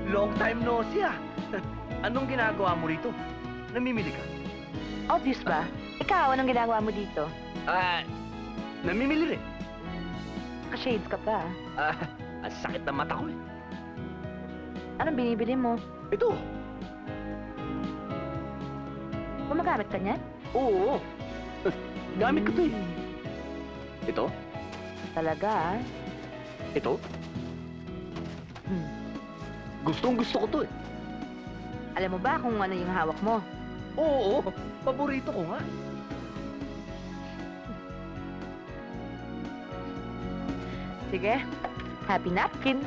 Long time no see, ah. Anong ginagawa mo rito? Namimili ka? Obvious ba? Ikaw, anong ginagawa mo dito? Namimili rin. Ka-shades ka pa. Ang sakit ng mata ko eh. Anong binibili mo? Ito. Gumagamit ka niyan? Oo. Gamit ko to eh. Ito. Talaga, ah. Ito. Gustong gusto ko to eh. Alam mo ba kung ano yung hawak mo? Oo. Paborito ko nga. Sige, happy napkin.